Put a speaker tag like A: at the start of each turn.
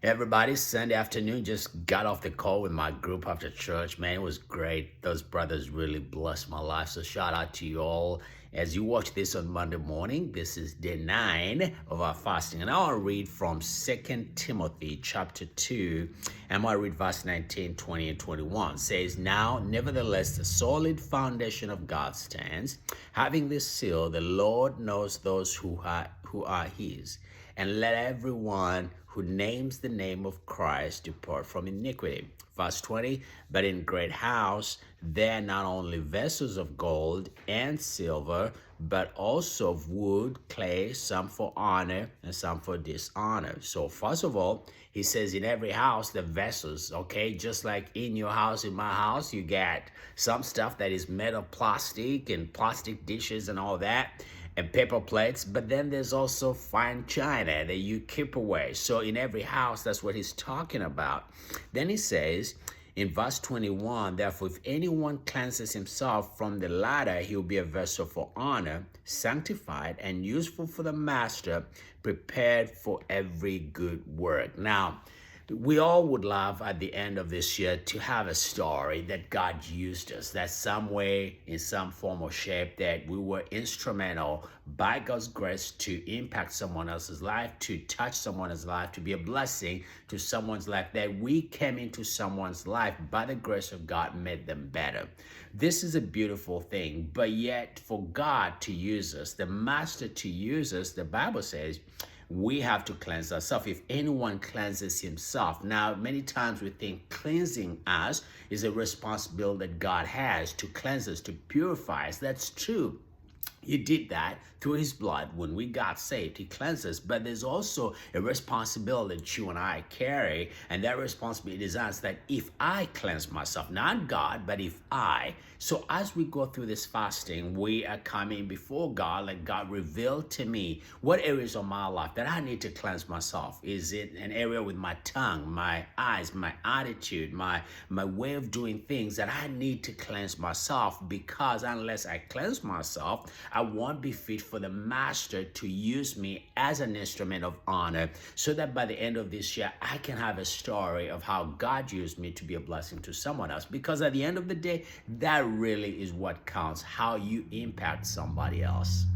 A: Everybody, Sunday afternoon, just got off the call with my group after church. Man, it was great. Those brothers really blessed my life. So shout out to you all. As you watch this on Monday morning, this is day 9 of our fasting. And I'll read from 2 Timothy chapter 2. And I'll read verse 19, 20, and 21. It says, "Now, nevertheless, the solid foundation of God stands. Having this seal, the Lord knows those who are his. And let everyone who names the name of Christ depart from iniquity." Verse 20, "But in great house there are not only vessels of gold and silver, but also of wood, clay, some for honor and some for dishonor." So first of all, he says in every house, the vessels, okay? Just like in your house, in my house, you get some stuff that is made of plastic and plastic dishes and all that, and paper plates, but then there's also fine china that you keep away. So in every house, that's what he's talking about. Then he says in verse 21, "Therefore, if anyone cleanses himself from the latter, he'll be a vessel for honor, sanctified and useful for the master, prepared for every good work." Now, we all would love at the end of this year to have a story that God used us, that some way, in some form or shape, that we were instrumental by God's grace to impact someone else's life, to touch someone else's life, to be a blessing to someone's life, that we came into someone's life by the grace of God, made them better. This is a beautiful thing, but yet for God to use us, the Master to use us, the Bible says, we have to cleanse ourselves. If anyone cleanses himself. Now, many times we think cleansing us is a responsibility that God has to cleanse us, to purify us. That's true. He did that through his blood when we got saved. He cleansed us. But there's also a responsibility that you and I carry. And that responsibility is us, that if I cleanse myself, not God, but if I. So as we go through this fasting, we are coming before God, like, God, reveal to me what areas of my life that I need to cleanse myself. Is it an area with my tongue, my eyes, my attitude, my way of doing things that I need to cleanse myself? Because unless I cleanse myself, I won't be fit for the Master to use me as an instrument of honor, so that by the end of this year, I can have a story of how God used me to be a blessing to someone else. Because at the end of the day, that really is what counts, how you impact somebody else.